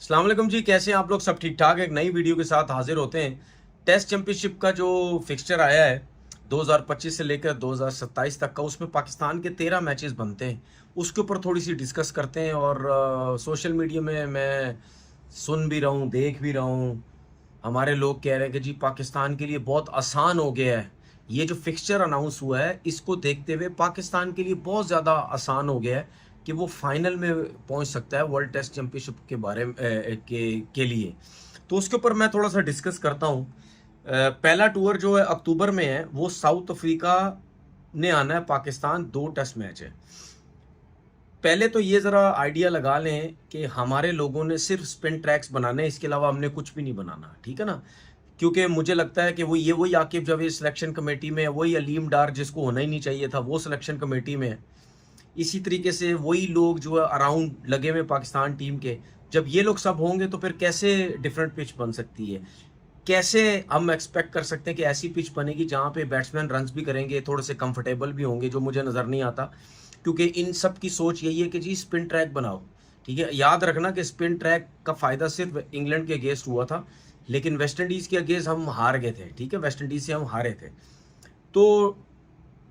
अस्सलाम वालेकुम जी, कैसे हैं आप लोग? सब ठीक ठाक। एक नई वीडियो के साथ हाजिर होते हैं। टेस्ट चैंपियनशिप का जो फिक्सचर आया है 2025 से लेकर 2027 तक का, उसमें पाकिस्तान के 13 मैचेस बनते हैं। उसके ऊपर थोड़ी सी डिस्कस करते हैं। और सोशल मीडिया में मैं सुन भी रहा हूँ, देख भी रहा हूँ, हमारे लोग कह रहे हैं कि जी पाकिस्तान के लिए बहुत आसान हो गया है। ये जो फिक्सचर अनाउंस हुआ है, इसको देखते हुए पाकिस्तान के लिए बहुत ज़्यादा आसान हो गया है कि वो फाइनल में पहुंच सकता है वर्ल्ड टेस्ट चैंपियनशिप के बारे में के लिए। तो उसके ऊपर मैं थोड़ा सा डिस्कस करता हूँ। पहला टूर जो है अक्टूबर में है, वो साउथ अफ्रीका ने आना है। पाकिस्तान 2 टेस्ट मैच है। पहले तो ये ज़रा आइडिया लगा लें कि हमारे लोगों ने सिर्फ स्पिन ट्रैक्स बनाने हैं, इसके अलावा हमने कुछ भी नहीं बनाना, ठीक है ना? क्योंकि मुझे लगता है कि वही आकिब जावेद सिलेक्शन कमेटी में है, वही अलीम डार जिसको होना ही नहीं चाहिए था वो सिलेक्शन कमेटी में है। इसी तरीके से वही लोग जो है अराउंड लगे हुए पाकिस्तान टीम के। जब ये लोग सब होंगे तो फिर कैसे डिफरेंट पिच बन सकती है? कैसे हम एक्सपेक्ट कर सकते हैं कि ऐसी पिच बनेगी जहां पे बैट्समैन रन्स भी करेंगे, थोड़े से कंफर्टेबल भी होंगे, जो मुझे नज़र नहीं आता। क्योंकि इन सब की सोच यही है कि जी स्पिन ट्रैक बनाओ। ठीक है, याद रखना कि स्पिन ट्रैक का फ़ायदा सिर्फ इंग्लैंड के अगेंस्ट हुआ था, लेकिन वेस्ट इंडीज़ के अगेंस्ट हम हार गए थे। ठीक है, वेस्ट इंडीज़ से हम हारे थे। तो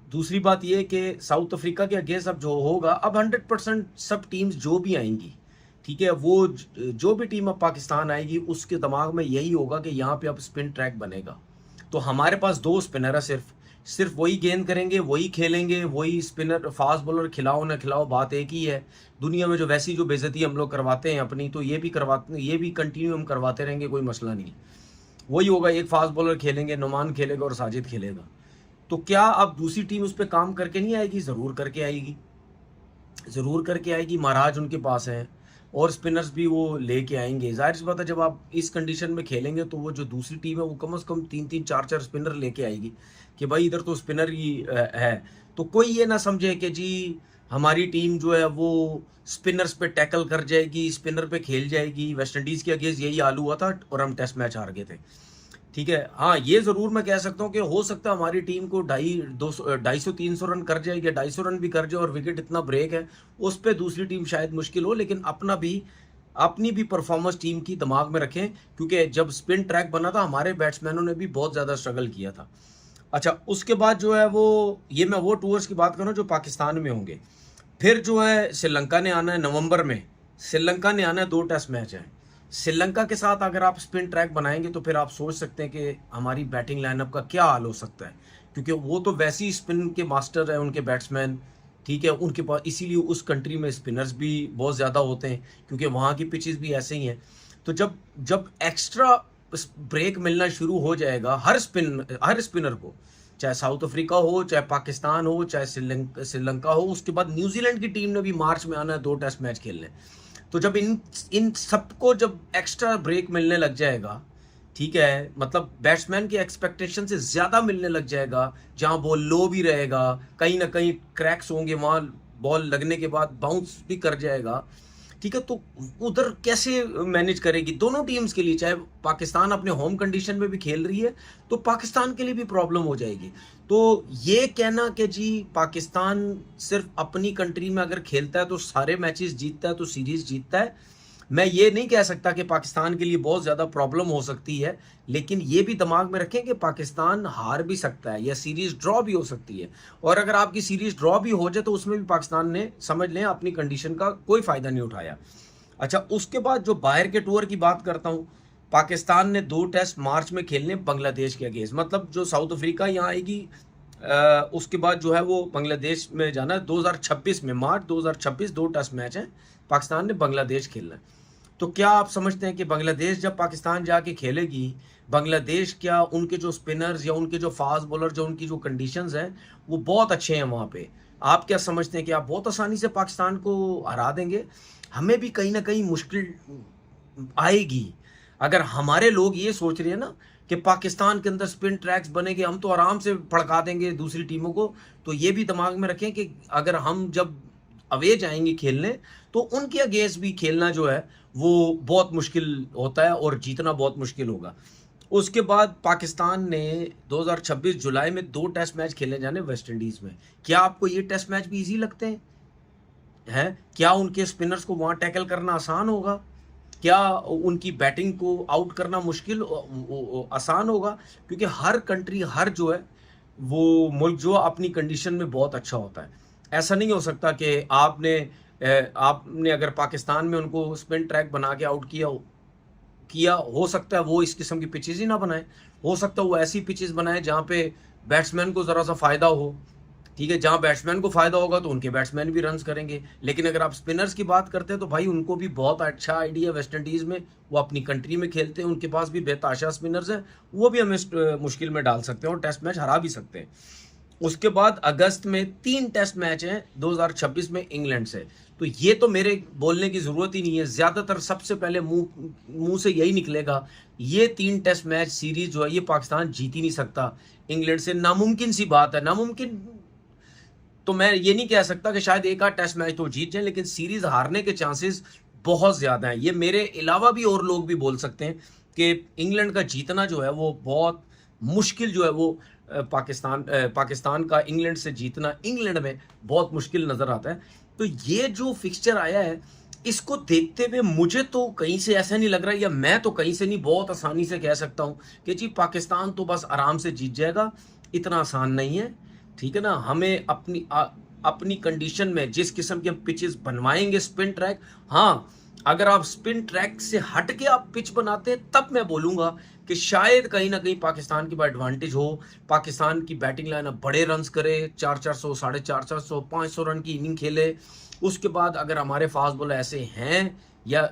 दूसरी बात ये कि साउथ अफ्रीका के अगेंस्ट अब जो होगा, अब 100% सब टीम्स जो भी आएंगी, ठीक है, वो जो भी टीम अब पाकिस्तान आएगी उसके दिमाग में यही होगा कि यहाँ पे अब स्पिन ट्रैक बनेगा। तो हमारे पास 2 स्पिनर है, सिर्फ सिर्फ वही गेंद करेंगे, वही खेलेंगे, वही स्पिनर फास्ट बॉलर खिलाओ ना खिलाओ, बात एक ही है। दुनिया में जो वैसी जो बेइज्जती हम लोग करवाते हैं अपनी, तो ये भी करवाते, ये भी कंटिन्यू हम करवाते रहेंगे, कोई मसला नहीं। वही होगा, एक फास्ट बॉलर खेलेंगे, नुमान खेलेगा और साजिद खेलेगा। तो क्या अब दूसरी टीम उस पर काम करके नहीं आएगी? ज़रूर करके आएगी, ज़रूर करके आएगी। महाराज उनके पास हैं और स्पिनर्स भी वो लेके आएंगे। जाहिर सी बात है, जब आप इस कंडीशन में खेलेंगे तो वो जो दूसरी टीम है वो कम से कम 3-3 4-4 स्पिनर लेके आएगी कि भाई इधर तो स्पिनर ही है। तो कोई ये ना समझे कि जी हमारी टीम जो है वो स्पिनर्स पे टैकल कर जाएगी, स्पिनर पे खेल जाएगी। वेस्ट इंडीज़ के अगेंस्ट यही हाल हुआ था और हम टेस्ट मैच हार गए थे। ठीक है, हाँ ये ज़रूर मैं कह सकता हूँ कि हो सकता है हमारी टीम को 250-300 रन कर जाएगी, 250 रन भी कर जाए और विकेट इतना ब्रेक है, उस पर दूसरी टीम शायद मुश्किल हो। लेकिन अपनी भी परफॉर्मेंस टीम की दिमाग में रखें, क्योंकि जब स्पिन ट्रैक बना था हमारे बैट्समैनों ने भी बहुत ज़्यादा स्ट्रगल किया था। अच्छा, उसके बाद जो है मैं वो टूर्स की बात करूँ जो पाकिस्तान में होंगे। फिर जो है श्रीलंका ने आना है नवंबर में। श्रीलंका ने आना है, 2 टेस्ट मैच हैं। श्रीलंका के साथ अगर आप स्पिन ट्रैक बनाएंगे तो फिर आप सोच सकते हैं कि हमारी बैटिंग लाइनअप का क्या हाल हो सकता है, क्योंकि वो तो वैसे ही स्पिन के मास्टर है उनके बैट्समैन। ठीक है, उनके पास इसीलिए उस कंट्री में स्पिनर्स भी बहुत ज़्यादा होते हैं, क्योंकि वहाँ की पिचेस भी ऐसे ही हैं। तो जब जब एक्स्ट्रा ब्रेक मिलना शुरू हो जाएगा हर स्पिनर को, चाहे साउथ अफ्रीका हो, चाहे पाकिस्तान हो, चाहे श्रीलंका हो। उसके बाद न्यूजीलैंड की टीम ने भी मार्च में आना है 2 टेस्ट मैच खेलने। तो जब इन इन सबको जब एक्स्ट्रा ब्रेक मिलने लग जाएगा, ठीक है, मतलब बैट्समैन की एक्सपेक्टेशन से ज़्यादा मिलने लग जाएगा, जहां बॉल लो भी रहेगा, कहीं ना कहीं क्रैक्स होंगे, वहां बॉल लगने के बाद बाउंस भी कर जाएगा। ठीक है, तो उधर कैसे मैनेज करेगी दोनों टीम्स के लिए? चाहे पाकिस्तान अपने होम कंडीशन में भी खेल रही है तो पाकिस्तान के लिए भी प्रॉब्लम हो जाएगी। तो ये कहना कि जी पाकिस्तान सिर्फ अपनी कंट्री में अगर खेलता है तो सारे मैचेस जीतता है, तो सीरीज जीतता है, मैं ये नहीं कह सकता कि पाकिस्तान के लिए बहुत ज़्यादा प्रॉब्लम हो सकती है। लेकिन ये भी दिमाग में रखें कि पाकिस्तान हार भी सकता है या सीरीज ड्रॉ भी हो सकती है। और अगर आपकी सीरीज ड्रॉ भी हो जाए तो उसमें भी पाकिस्तान ने, समझ लें, अपनी कंडीशन का कोई फ़ायदा नहीं उठाया। अच्छा, उसके बाद जो बाहर के टूर की बात करता हूँ, पाकिस्तान ने 2 टेस्ट मार्च में खेलने बांग्लादेश के अगेंस्ट। मतलब जो साउथ अफ्रीका यहाँ आएगी, उसके बाद जो है वो बांग्लादेश में जाना है 2026 में, मार्च 2026 2 टेस्ट मैच हैं, पाकिस्तान ने बांग्लादेश खेलना है। तो क्या आप समझते हैं कि बांग्लादेश जब पाकिस्तान जाके खेलेगी, बांग्लादेश क्या उनके जो स्पिनर्स या उनके जो फास्ट बॉलर, जो उनकी जो कंडीशंस हैं वो बहुत अच्छे हैं वहाँ पे? आप क्या समझते हैं कि आप बहुत आसानी से पाकिस्तान को हरा देंगे? हमें भी कहीं ना कहीं मुश्किल आएगी। अगर हमारे लोग ये सोच रहे हैं ना कि पाकिस्तान के अंदर स्पिन ट्रैक्स बनेंगे, हम तो आराम से भड़का देंगे दूसरी टीमों को, तो ये भी दिमाग में रखें कि अगर हम जब अवे जाएंगे खेलने तो उनके अगेंस्ट भी खेलना जो है वो बहुत मुश्किल होता है और जीतना बहुत मुश्किल होगा। उसके बाद पाकिस्तान ने 2026 जुलाई में 2 टेस्ट मैच खेले जाने वेस्ट इंडीज़ में। क्या आपको ये टेस्ट मैच भी इजी लगते हैं? क्या उनके स्पिनर्स को वहाँ टैकल करना आसान होगा? क्या उनकी बैटिंग को आउट करना मुश्किल आसान होगा? क्योंकि हर कंट्री, हर जो है वो मुल्क जो अपनी कंडीशन में बहुत अच्छा होता है। ऐसा नहीं हो सकता कि आपने अगर पाकिस्तान में उनको स्पिन ट्रैक बना के आउट किया, हो सकता है वो इस किस्म की पिचेज़ ही ना बनाएँ। हो सकता है वो ऐसी पिचेज़ बनाएँ जहाँ पे बैट्समैन को ज़रा-सा फ़ायदा हो, ठीक है? जहाँ बैट्समैन को फ़ायदा होगा तो उनके बैट्समैन भी रन्स करेंगे। लेकिन अगर आप स्पिनर्स की बात करते हैं तो भाई उनको भी बहुत अच्छा आइडिया वेस्ट इंडीज़ में, वो अपनी कंट्री में खेलते हैं, उनके पास भी बेताशा स्पिनर्स हैं, वो भी हमें मुश्किल में डाल सकते हैं और टेस्ट मैच हरा भी सकते हैं। उसके बाद अगस्त में 3 टेस्ट मैच हैं 2026 में इंग्लैंड से। तो ये तो मेरे बोलने की ज़रूरत ही नहीं है। ज़्यादातर सबसे पहले मुँह से यही निकलेगा, ये 3 टेस्ट मैच सीरीज़ जो है ये पाकिस्तान जीत ही नहीं सकता इंग्लैंड से। नामुमकिन सी बात है। नामुमकिन तो मैं ये नहीं कह सकता कि शायद एक आध टेस्ट मैच तो जीत जाए, लेकिन सीरीज़ हारने के चांसेस बहुत ज़्यादा हैं। ये मेरे अलावा भी और लोग भी बोल सकते हैं कि इंग्लैंड का जीतना जो है वो बहुत मुश्किल जो है वो पाकिस्तान का इंग्लैंड से जीतना इंग्लैंड में बहुत मुश्किल नज़र आता है। तो ये जो फिक्सचर आया है, इसको देखते हुए मुझे तो कहीं से ऐसा नहीं लग रहा, या मैं तो कहीं से नहीं बहुत आसानी से कह सकता हूँ कि जी पाकिस्तान तो बस आराम से जीत जाएगा। इतना आसान नहीं है, ठीक है ना? हमें अपनी कंडीशन में जिस किस्म के हम पिचेस बनवाएंगे स्पिन ट्रैक, हाँ, अगर आप स्पिन ट्रैक से हट के आप पिच बनाते हैं तब मैं बोलूँगा कि शायद कहीं ना कहीं पाकिस्तान के पास एडवांटेज हो। पाकिस्तान की बैटिंग लाइन अब बड़े रन्स करे, 400, 450, 500 रन की इनिंग खेले। उसके बाद अगर हमारे फास्ट बॉलर ऐसे हैं या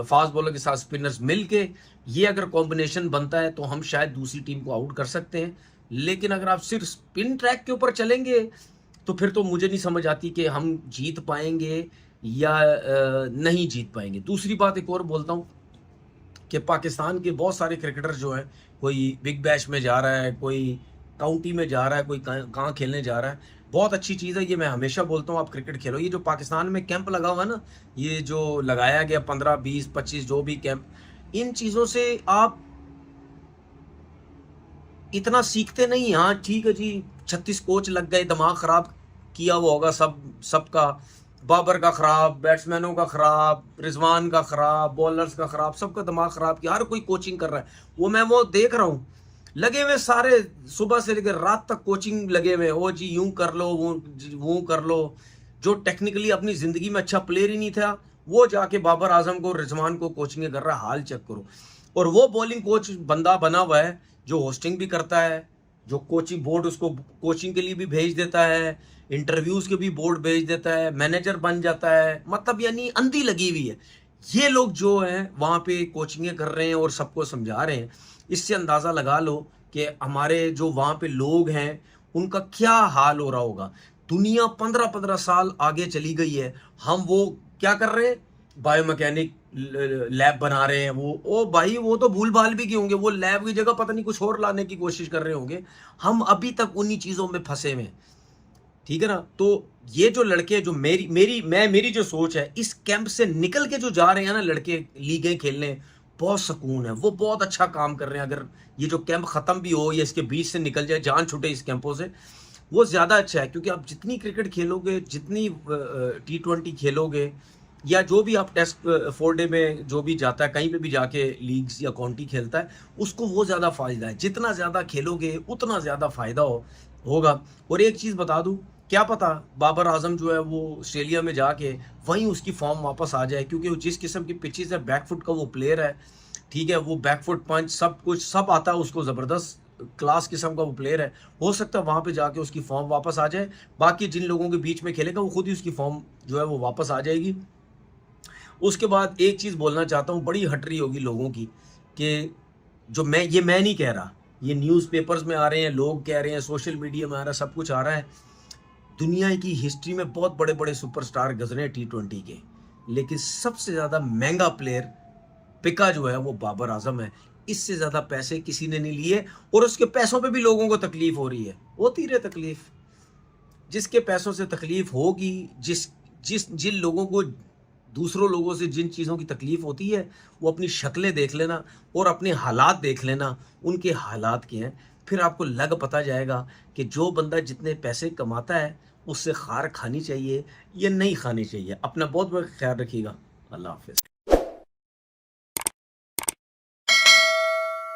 फास्ट बॉलर के साथ स्पिनर्स मिल के ये अगर कॉम्बिनेशन बनता है तो हम शायद दूसरी टीम को आउट कर सकते हैं। लेकिन अगर आप सिर्फ स्पिन ट्रैक के ऊपर चलेंगे तो फिर तो मुझे नहीं समझ आती कि हम जीत पाएंगे या नहीं जीत पाएंगे। दूसरी बात एक और बोलता हूँ कि पाकिस्तान के बहुत सारे क्रिकेटर जो हैं, कोई बिग बैश में जा रहा है, कोई काउंटी में जा रहा है, कोई कहाँ खेलने जा रहा है। बहुत अच्छी चीज़ है ये, मैं हमेशा बोलता हूँ आप क्रिकेट खेलो। ये जो पाकिस्तान में कैंप लगा हुआ है ना, ये जो लगाया गया 15, 20, 25 जो भी कैंप, इन चीज़ों से आप इतना सीखते नहीं। हाँ ठीक है जी, 36 कोच लग गए, दिमाग ख़राब किया हुआ होगा सबका, बाबर का ख़राब, बैट्समैनों का ख़राब, रिजवान का ख़राब, बॉलर्स का ख़राब, सबका दिमाग ख़राब किया। हर कोई कोचिंग कर रहा है, वो देख रहा हूँ, लगे हुए सारे सुबह से लेकर रात तक कोचिंग लगे हुए। ओ जी यूं कर लो, वो कर लो। जो टेक्निकली अपनी ज़िंदगी में अच्छा प्लेयर ही नहीं था, वो जाके बाबर आजम को, रिजवान को कोचिंग कर रहा है। हाल चेक करो। और वो बॉलिंग कोच बंदा बना हुआ है जो होस्टिंग भी करता है, जो कोचिंग बोर्ड उसको कोचिंग के लिए भी भेज देता है, इंटरव्यूज़ के भी बोर्ड भेज देता है, मैनेजर बन जाता है। मतलब यानी अंधी लगी हुई है। ये लोग जो हैं वहाँ पे कोचिंगें कर रहे हैं और सबको समझा रहे हैं। इससे अंदाज़ा लगा लो कि हमारे जो वहाँ पे लोग हैं उनका क्या हाल हो रहा होगा। दुनिया 15-15 साल आगे चली गई है, हम वो क्या कर रहे हैं, बायोमैकेनिक लैब बना रहे हैं। वो ओ भाई वो तो भूल भाल भी किए होंगे, वो लैब की जगह पता नहीं कुछ और लाने की कोशिश कर रहे होंगे। हम अभी तक उन्हीं चीज़ों में फंसे हुए, ठीक है ना? तो ये जो लड़के जो मेरी जो सोच है, इस कैंप से निकल के जो जा रहे हैं ना लड़के लीगें खेलने, बहुत सुकून है, वो बहुत अच्छा काम कर रहे हैं। अगर ये जो कैंप ख़त्म भी हो या इसके बीच से निकल जाए, जान छूटे इस कैंपों से, वो ज़्यादा अच्छा है। क्योंकि आप जितनी क्रिकेट खेलोगे, जितनी T20 खेलोगे, या जो भी आप टेस्ट 4 डे में जो भी जाता है, कहीं पे भी जाके लीग्स या काउंटी खेलता है, उसको वो ज़्यादा फ़ायदा है। जितना ज़्यादा खेलोगे उतना ज़्यादा फ़ायदा होगा। और एक चीज़ बता दूँ, क्या पता बाबर आजम जो है वो ऑस्ट्रेलिया में जाके वहीं उसकी फॉर्म वापस आ जाए। क्योंकि वो जिस किस्म की पिचेस है, बैकफुट का वो प्लेयर है, ठीक है? वो बैकफुट पंच सब कुछ सब आता है उसको, ज़बरदस्त क्लास किस्म का वो प्लेयर है। हो सकता है वहाँ पे जाके उसकी फॉर्म वापस आ जाए। बाकी जिन लोगों के बीच में खेलेगा वो खुद ही उसकी फॉर्म जो है वो वापस आ जाएगी। उसके बाद एक चीज़ बोलना चाहता हूँ, बड़ी हट रही होगी लोगों की, कि जो मैं नहीं कह रहा, ये न्यूज़पेपर्स में आ रहे हैं, लोग कह रहे हैं, सोशल मीडिया में आ रहा है, सब कुछ आ रहा है। दुनिया की हिस्ट्री में बहुत बड़े बड़े सुपरस्टार गुजरे हैं T20 के, लेकिन सबसे ज़्यादा महंगा प्लेयर पिका जो है वो बाबर आजम है। इससे ज़्यादा पैसे किसी ने नहीं लिए, और उसके पैसों पे भी लोगों को तकलीफ हो रही है। होती रहे तकलीफ, जिसके पैसों से तकलीफ होगी, जिन लोगों को दूसरों लोगों से जिन चीज़ों की तकलीफ होती है, वो अपनी शक्लें देख लेना और अपने हालात देख लेना, उनके हालात क्या हैं। फिर आपको लग पता जाएगा कि जो बंदा जितने पैसे कमाता है उससे खार खानी चाहिए या नहीं खानी चाहिए। अपना बहुत बहुत ख्याल रखिएगा। अल्लाह हाफ़िज़।